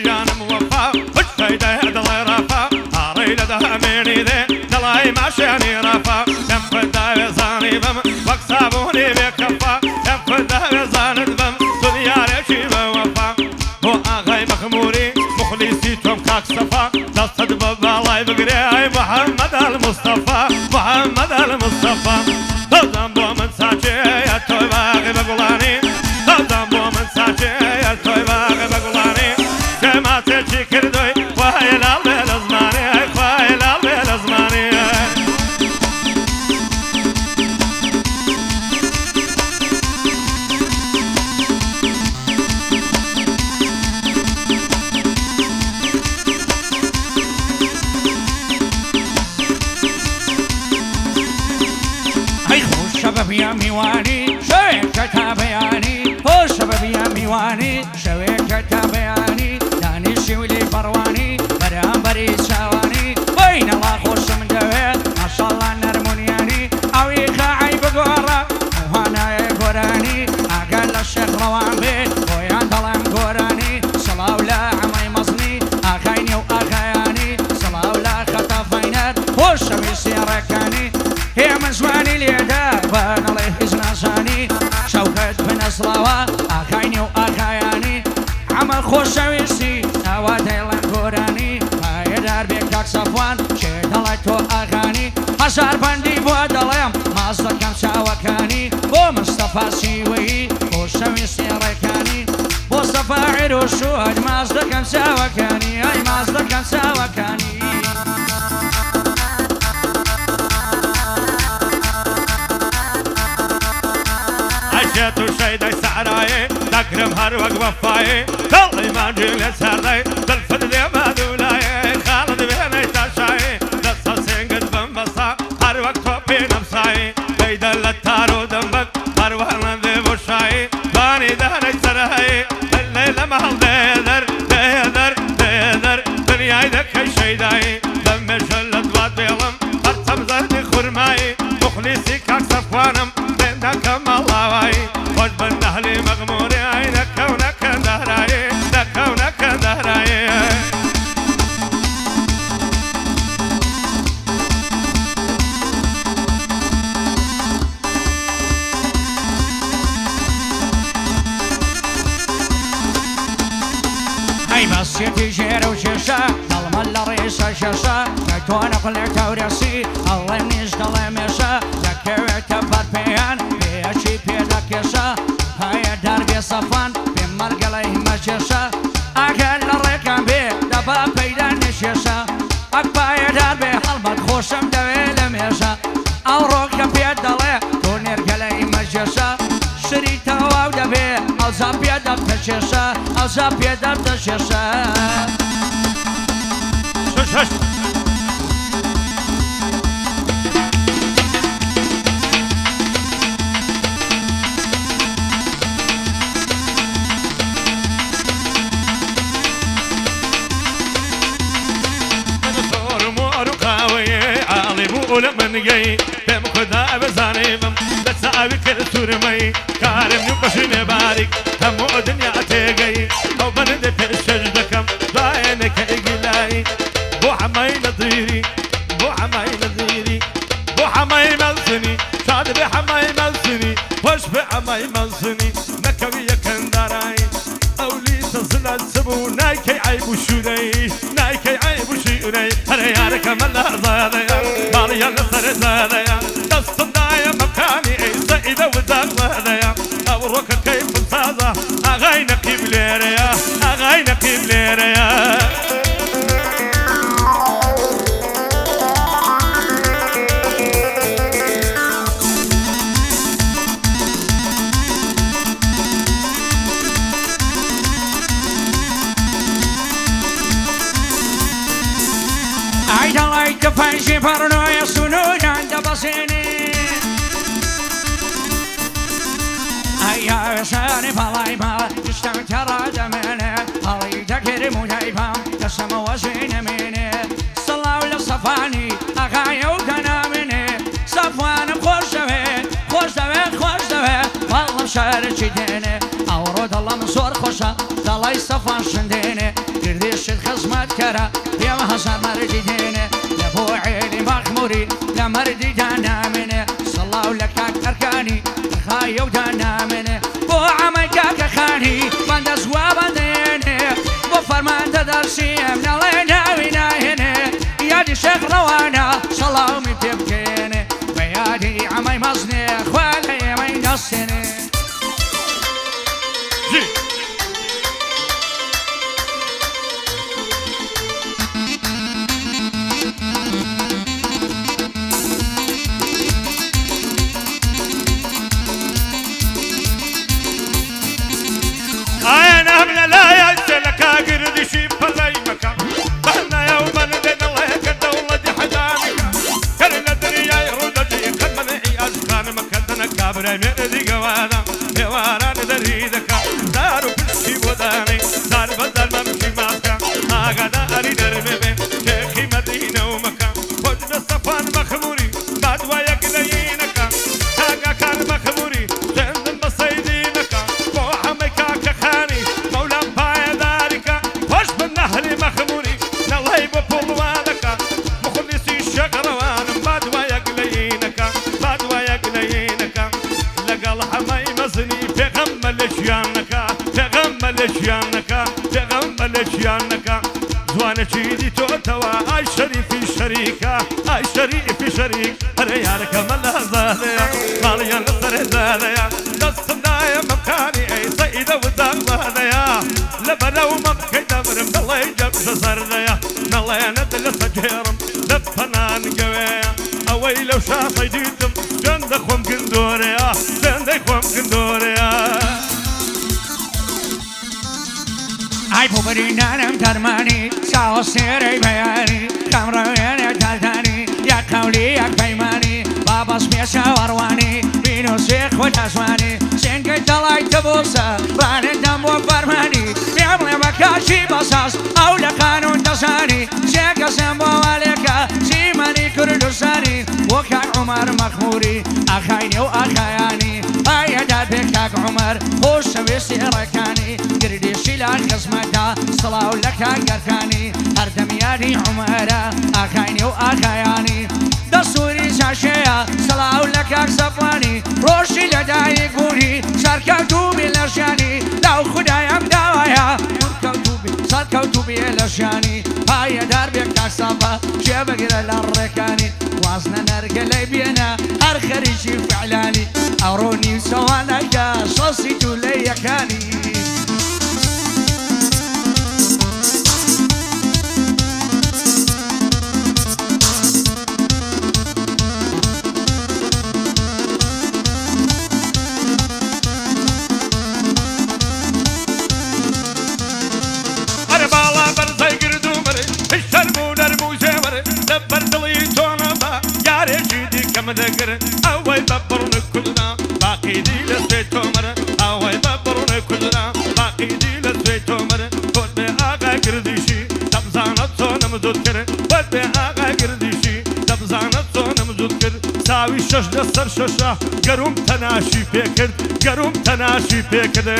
جانم وفا وش فايدة دڵی ڕافا هاڕێی لە دەهامێنی دێ دڵی ماشێنی ڕافا دەم خدا وێزانی بم وەک سابوونی بێکەفا دەم خدا وێزانت بم دنیارێکی بە وەفا بۆ ئاغای مەخموری مخلیسی تۆم کاک سەفا دەستت بە باڵای بگرێ ئای محەممەد المستەفا محەممەد المستەفا دەزان بۆ من ساچێیە تۆی باغی بە گوڵانی دەزان بۆ من ساچێیە تۆی باغی بە گوڵانی جێماتێکی کردووی خوای لاڵ بێ لە زمانی خوای لاڵ بێ لە زمانی شبابيا ميواني شويك تابياني هو شبابيا ميواني شويك تابياني داني شولي برواني برامبري شواني وين الله خوش من دويت ما شاء الله نرمونياني اوي خاعي بقورة وهانا يقوراني اقل الشيخ روان بيت ويا ظلم قوراني صلاة ولا عمي مصني اخيني واخياني صلاة ولا خطفينات خوش بيسيركاني هي من زواني اليدا بان الله يزناساني شوكت بنصلاوة اخيني واخياني عمل خوشويسي اوادي لنقوراني هاي دار بيكاك صفوان شيد الله تو اغاني هزار بندي بود الله مازدكم شاوكاني بو مصطفى سيوي خوشويسي ركاني مصطفى عروشو هاي مازدكم شاوكاني هاي مازدكم شاوكاني جاتو شيداي سعراي دقرم هر وق وفاي طلعي ما جيل سرداي دلفت دي ما دولاي خالد بيني تاشاي دسا سنقد بمبسا هر وق توبي نفساي بيدا للتارو دمبك هر وقنا دي بوشاي باني داني سرهاي الليلة محل ديدر ديدر ديدر دنياي دكي شيداي دمي شلت واد بيلم برتم زردي خرماي مخلصي كاك صفوانم بيندكم الله واي خوش بالنهلي مغموري اي لكونك دهراي لكونك دهراي هاي مسيتي جير وشيشة ظلم الرئيسة شاشة كتوانا قلت ورسي الله منيش ظلمشة ذكرت بربيان بيشي بيدك يشا هاي دربي صفان بمرقلي مشيشة اقل الرقم بي دبا بيدا نشيشة اقباي دربي حلبت خوشم دويل ميشة او روكا بيد الله تونير قلي مشيشة شريتا واو دبي او زابي دب تشيشة او زابي دب تشيشة شش ولا من جاي بم خدا بزاني بم لسابي كل ترمي كارم يبشني بارك هم الدنيا تجي او بند في الشجدكم ضاينك اجلاي بو حماي نظيري بو حماي نظيري بو حماي ملسني شاد بحماي ملسني وش بحماي ملسني نكوي كندراي اولي تصل السبو نايكي عيب شوني نايكي عيب شوني هلا يارك ملا زاديا مالي النصر زاديا تصدايا مكاني سيدة وزاد زاديا اوروك كيف صازا اغاينا قبليريا اغاينا قبليريا عيد فانشي فرنو يسنون عند بصيني هيا وشاني فلاي ما تشتم ترى دمني هاي تكرم وجايبام تسم وزين مني صلاة ولا صفاني أغاية وكنامني صفوان خوش دوي خوش دوي خوش دوي والله مشارك ديني أورود الله من صور خوشة دلاي صفان شنديني خزمت كرا يا مهصر مردي دينه لبو عيلي مخموري لمردي دانا منه صلاو لك أركاني خايا ودانا منه بو عميكاك خاني بند زواب دينه بو فرمان تدرسي من الله ناوينا هنا يادي شيخ روانا صلاو من تبكينه بيادي عمي مصني خوالي من نصني أنا هم لا يسلك قرد شي بلاي مكان بهنا يوما بين الله كد ولدي حدامك كل الدنيا يردتي قد منعي أزخان مكدنا كابر مردي قوانا يواران دريدك دارو كل وداني دار بدل ممشي ماسكا آقا أري درمي شيخي مدينة ومكان خد بصفان مخموري بعد وياك لينك آقا كان مخموري جند مصيدينك وحميكاك خاني مولا بايا دارك وش بالنهر مخموري نالله بطلوانك مخلصي شقروان بعد وياك لينك بعد وياك لينك لقال حمي مزني تغمل شيانك تغمل شيانك تغمل شيانك زوانا شيدي توتوا اي شريف شريكة اي شريف شريك ريالك ملا زاديا ماليا نصر زاديا دستنا يا مكاني اي سيدة وداغ زاديا لبنا وممكن دمرم الله يجب زرديا الله يندل سجيرم لبنان قويا اوي لو شافي ديتم جند خوم كندوريا جند خوم كندوريا أي بوبرينا نم ترماني ساو سيري بياني كامروينا تالتاني يا قولي يا بيماني بابا سميسا ورواني بينو سيخ وتاسواني سينك تلاي تبوسا ران دم وفرماني بيعمل بكاشي بصاص أو لقانون تصاني سيكا سنبو عليكا سيماني كردستاني وكا عمر مخموري أخايني وأخاياني هيا داد بكاك عمر خوش ويسي ركاني قردي شيلا خصمتا صلاو لك قركاني هردم يادي عمرا أخايني وأخاياني دستوري ساشيا صلاو لك صفواني روشي لداي قولي ساركوتو بالأشياني لو خدايا مداوايا ساركوتو بالأشياني هيا دار بكاك صفا شبقر الركاني وازنا نرقلي بينا هرخريشي فعلاني أروني سوالك صوصيتو ليكاني مذكر أوي ببرنا كلنا باقي دي لسيتو مر أوي ببرنا كلنا باقي دي لسيتو مر خد بآقا قرديشي تبزانت صونا مذكر خد بآقا قرديشي تبزانت صونا مذكر ساوي شش لسر ششا قروم تناشي فكر قروم تناشي فكر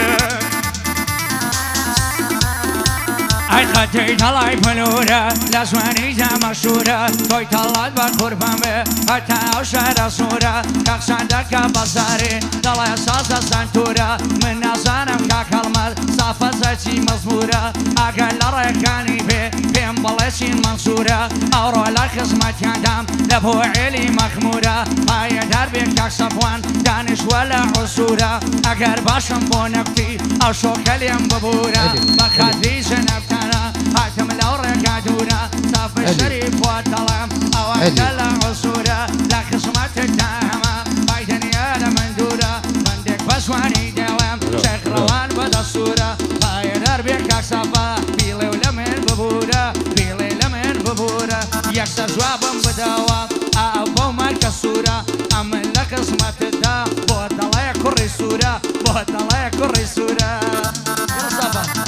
أي خطي طلعي فلورة لسواني جا مشهورة توي طلعت بقربان به حتى أوشار صورة كاكسان دكا بصاري طلع صاصة سنتورة من نظرم كاكالمال صافة زيتي مزمورة أقل ريكاني به بين بلسي منصورة أورو لخصمة يدام لبو عيلي مخمورة هاي دربي كاك صفوان دانش ولا عصورة أقر باشم بونكتي أو شوكليم ببورة بخدي زنبتان حاتم الأورق عدونا صاف الشريف والطلام أو أكل عصورة لا خصمة التهمة بايدن يا لمندورة بندك بسواني دوام شيخ روان بدا الصورة هاي دربك أكسفة بيلي ولمن ببورة بيلي لمن ببورة يكسر جوابم بدوام أبو مالك الصورة أمن لك خصمة الدا بود الله يكري الصورة بود الله يكري الصورة يا صفا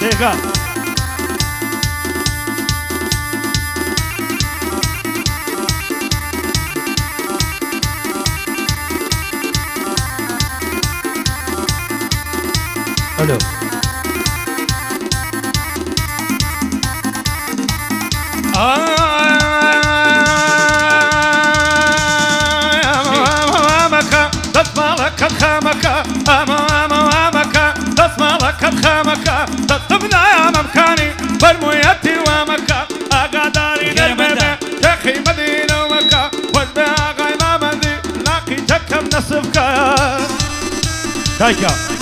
دقيقة أمامك تطمالك الخامك أمامك تطمالك الخامك تطبنا يا ممكاني برمويتي ومكة أقداري نرمي تخي مدينة ومكة والبيع غيما مدي لاقي تكم نصفك تايكا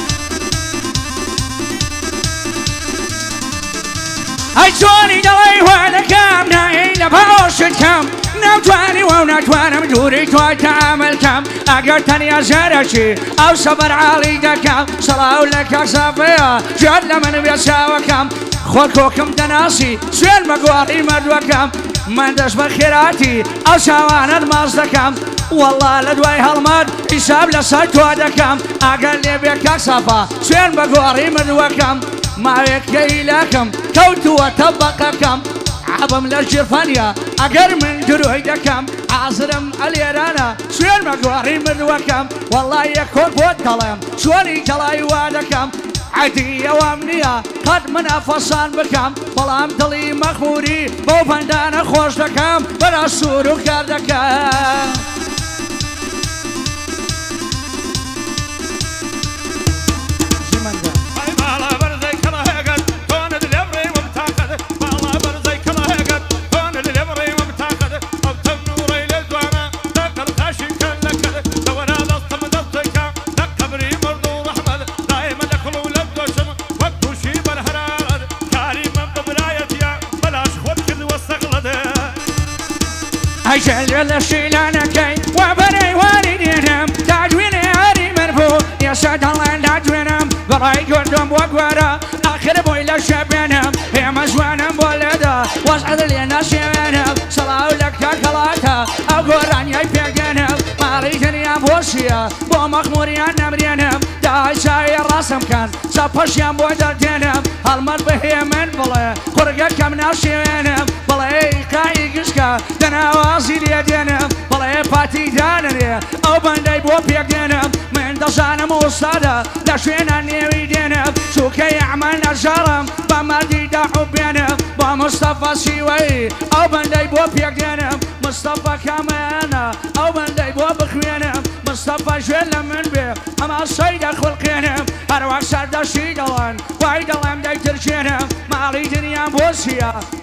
هايتوني دلي وانا كام نايل بهوش الكام نوتواني ونوتوانا مدوري توي تعامل كام أقرتني يا زرشي أو صبر علي دكام صلاة لك صافية جل من بيساوى كام خوكم دناسي سويل مقواري مدوكام من دش بخيراتي أو سوانا المصدكام والله لدوي هالمد حساب لسايت ودكام أقل لي بك صفا سويل مقواري مدوكام ما يكي لكم كوت وطبقكم عظم للجرفانيا أقر من جرويدكم عاصرم اليرانا سوير مقواري مدوكم والله يكون بوتلم سوالي جلاي وادكم عدية وامنية قد من أفصان بكم والله دلي مخموري بو بندان خوش دكم بلا سورو كردكم أجل الشيلانكي وبني والدينهم تاجويني هاري مرفوع يا سيد الله تاجوينهم براي قدام وقورا آخر بوي لشبينهم يا مزوانهم بولدا واسعد لي ناسينهم صلاة لك تاكلاتا أقوران يبيقينهم ماريجني يا بوسيا بو مخموري نمرينهم داي ساير راسم كان سابش يا بودردينهم هالمر بهي من بلا قرقة كم ناسينهم بلا قاي قشكا دناوازي ليدينهم بلا باتي دانري أو بندي بو بيقينهم من دزانم وصادا لشوينا نيويدينهم شوكي يعمل نجارم بمردي دا حبينهم بمصطفى سيوي أو بندي بو بيقينهم مصطفى كامانا أو بندي بو بخوينهم مصطفى جل من بي أما الصيد خلقينهم أروح سرد شيدلان وايدلان دي ترجينهم مالي دنيا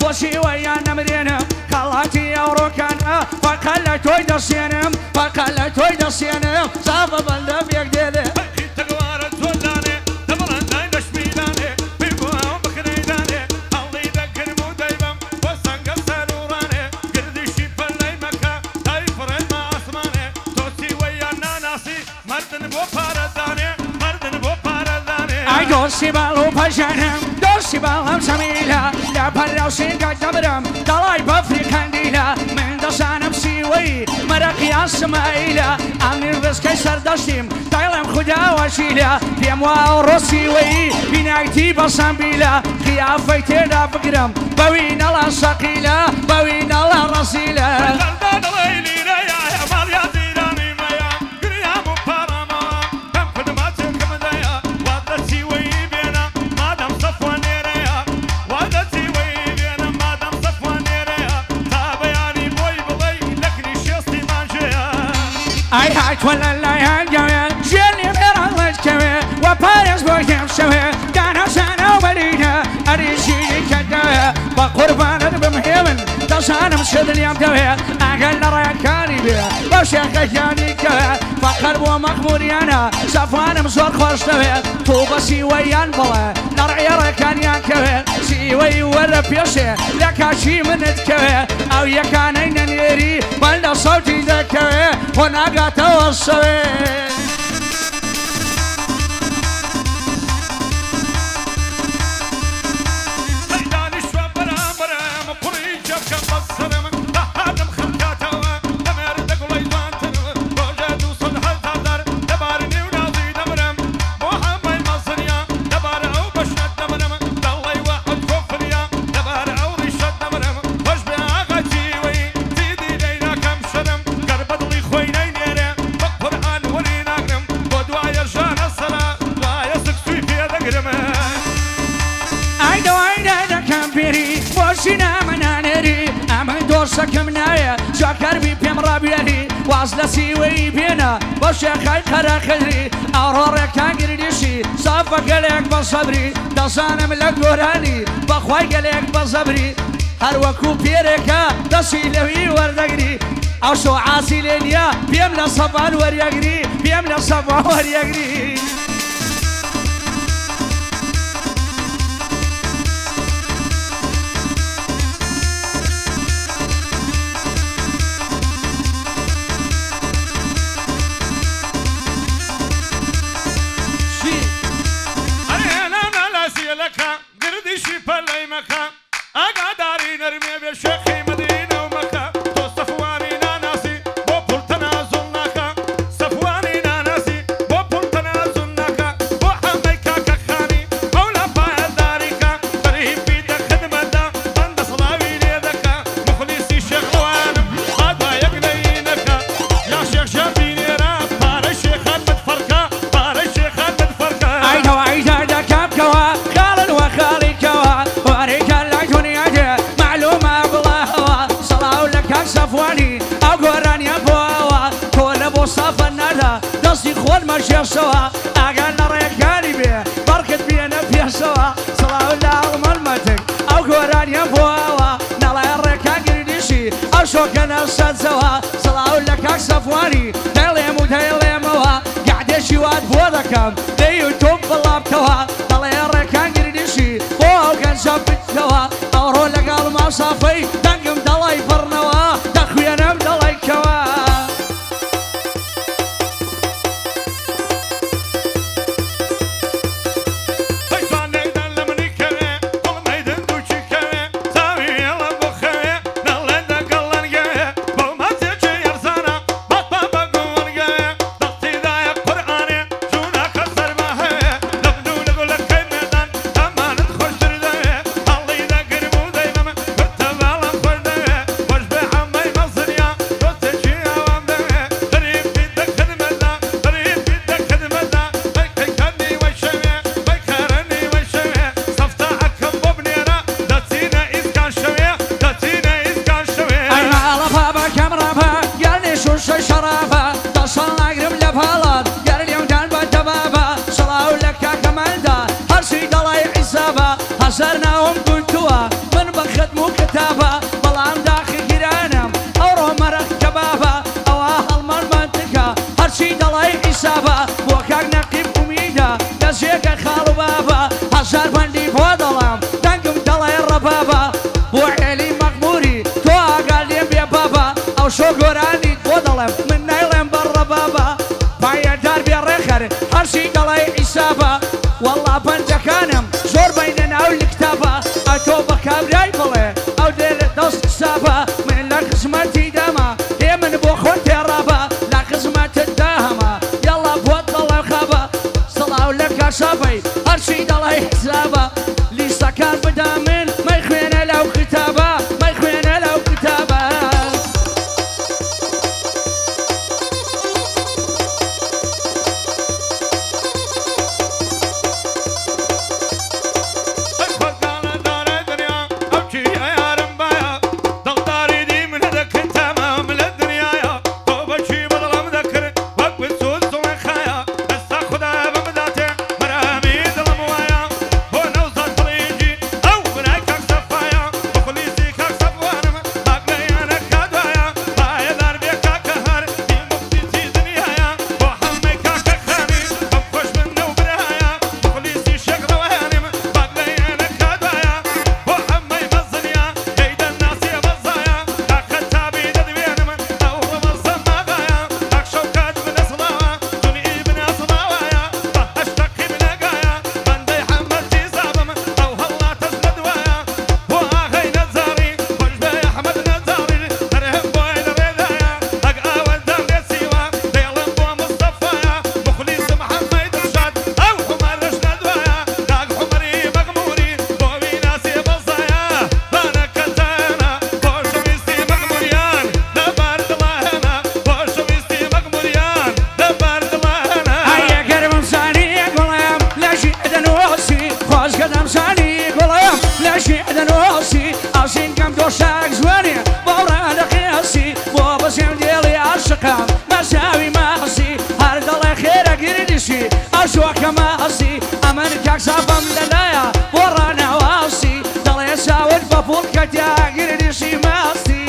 بوسي ويا نمرينهم خلاتي أوروكانا فقل توي دسينهم فقل توي دسينهم صافا بلد بيقدينهم دوسي بالو بجنم دوسي بالهم سميلة لا برا وسيقا جبرم دلاي بفري كنديلة من دسانم سيوي مرقيا سمايلة أمني الرزق سردشتم دايلم خدا وشيلة في أموال روسيوي بنايتي بسامبيلة خيافتي دا بقرم بوين الله سقيلة بوين الله رسيلة I had one line, Jenny Merrill, وباريس بويتم شوي كان سنة وليدة أريشي كده بقربان بمهيمن تصانم سد اليوم توي أقل ريكاني بيه بشيخ جاني كده فقر ومخموريانا سفان مزور خوش توي طوبة سيويان بلا نرعي ريكانيان كده سيوي وربيوسي لكاشي من كده أو يكانين نيري بل صوتي ذكره هناك توصلي ڕابێری ئەمە دۆشەکەم نایە جاکەربی پێم ڕابێری واز لە سیوەی بێنە بۆ شێخای قەراخەری ئاڕۆڕێکان گردیشی سافە گەلێک بە سەبری دەزانم لە گۆرانی بەخوای گەلێک بە زەبری هەروەکو پێرێکە دەستی لەوی وەردەگری ئەو شۆ عاسی لێ نییە پێم لە سەبان وەریەگری پێم لە سەبان وەریەگری گردشی پەلەی مەکە ئاگاداری نەرمێ بێ شێخی مدینە و مەکە تۆ سەفوانی ناناسی بۆ پوڵ تەنازڵ ناکە سەفوانی ناناسی بۆ پوڵ تەنازڵ ناکە بۆ حەمەی کاکە خانی مەولا پایەداریکە بەریبی دەخدمەدا بەندە سڵاوی لێ دەکە مخلیسی شێخوانم هادوا یەک نەینەکە یا شێخ ژەبینێرە پارەی شێخان بتفەرکە پارەی شێخان بتفەرکە ئایتەوە ئایتا دەکەمکەوە خاڵن وە خاڵیکەوە وەرێکە لای دنیاجێ معلومە بڵاهەوە سەڵاو لە کاک سەفوانی ئەو گۆرانیە بۆەوە تۆ لە بۆ سافە نەدا دەستی خۆت مەژێشەوە ئاگان لە ڕێکانی بێ بەڕکت بێنە پێشەوە سەڵاو لە ئەڵمەلمەتک ئەو گۆرانیە بۆەوە نەڵای ڕێکان گردیشی ئەو شۆکەنە سەرجەوە سەڵاو لە کاک سەفوانی دەڵێم و دەیڵێمەوە گعدێشی وات بۆ دەکەم دەی و تۆم بڵابتەوە دەڵێ ڕێکان گردیشی بۆ ئەو گەنجە بتەوە ئەوڕۆ لەگەڵ ماسافەی دەنگم دەڵی بڕنەوە دەخوێنم دەڵیکەوە سەرناوم گونتووە من بە ختم و کتابە بەڵام داخی گیرانم ئەوڕۆ مەرەخ کەبابە ئەوە هەڵمەرمەندکە هەرچی دەڵی ئیسابە بۆ کاک نەقیب ئومیدە دەستێکە خاڵ و بابە هەزار بەندی بۆ دەڵام دەنگم دەڵێ ڕەبابە بۆ عێلی مەغموری تۆ ئاگال لێم بێ بابە ئەو شۆ گۆرانی بۆ دەڵێم من نایڵێم بە ڕەبابە پایەدار بێ ڕێخەر هەرچی دەڵی ئیسابە وەڵا پەنجەکانم زۆر بینە ناو کتابە ئەتۆ بە کابرای بڵێ ئەو دێ لە دەست سابە من لە قسمەتی دەمە هێ من بۆ خۆن تێڕابە لە قسمەتت داهەمە یەڵا بۆت دەڵێ خابە سەڵاو لە کاشابەی هەرچی دەڵی حسابە لیستەکان بدا من مەی خوێنە لەو کتابە مەی خوێنە لەو کتابە دڵداری ماشین کەم دۆشاک زوێنێ باوڕانە قیاسی بۆ بەسێم دێڵی عاشقام مەساوی ماسی هەر دەڵێ خێرە گردیشی ئەشۆکە ماسی ئەمن کاکسابم لەلایە بۆ ڕانەواسی دەڵێ چاوت بە پوڵ کەتیا گردیشی ماسی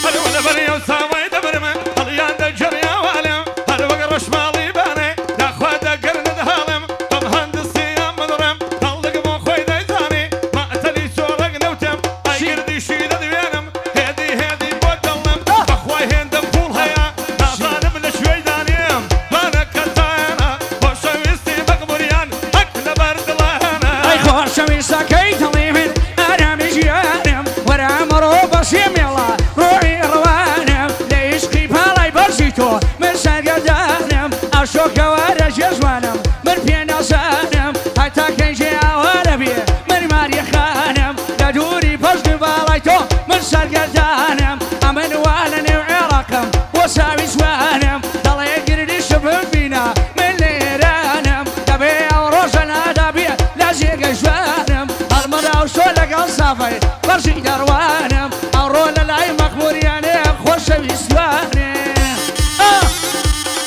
هەروە لەبەر ئەو ساوای دەبرمە هەڵیان دەجەڕیاوالم هەر وەک ڕەشماڵی بانێ داخوا دەگەرنت هاڵم تۆم هەندسیان مدڕم هەڵدەک بۆ خۆی دەیزانێ مەعتەلی سۆڕەک نەوتم ئای گردیشی دەدوێنم هێدی هێدی بۆ دڵم بەخوای هێندەم پوڵ هەیە نازانم لە شوێی دانێم بانە کەتانە خۆشەویستی بەقبوریان هەک لەبەر دڵانە ئەی خۆشەویستەکەی دڵی من ئارامی ژیانم وەرە ئەمڕۆ بەشی مێڵە ڕۆی ڕوانم لە عیشقی پاڵای بەرزی تۆ من سەرگەردانم ئەشۆکەوە رەژێ جوانم من پێ نازانم هەتا کەنجێ ئاوارە بێ من ماری خانم لە دووری پەشت باڵای تۆ من سەرگەردانم ئەمن وا لە نێو عێراقم بۆ ساوی جوانم دەڵێ گردیشە ببینە من لە ئێرانم دەبێ ئەو ڕۆژە نادابێ لە جێگەی جوانم هەڵمەدا و شۆ لەگەڵ سافەی بەرژی دەڕوانم ئەوڕۆ لە لای مەخموریانێ خۆشەویستوانێ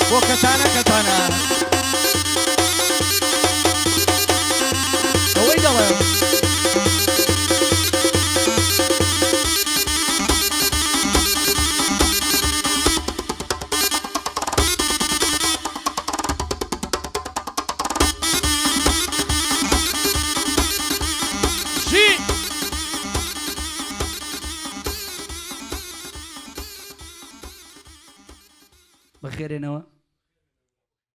بۆ کەتانە کەتانە ئەوەی دەڵێ بەخێرێنەوە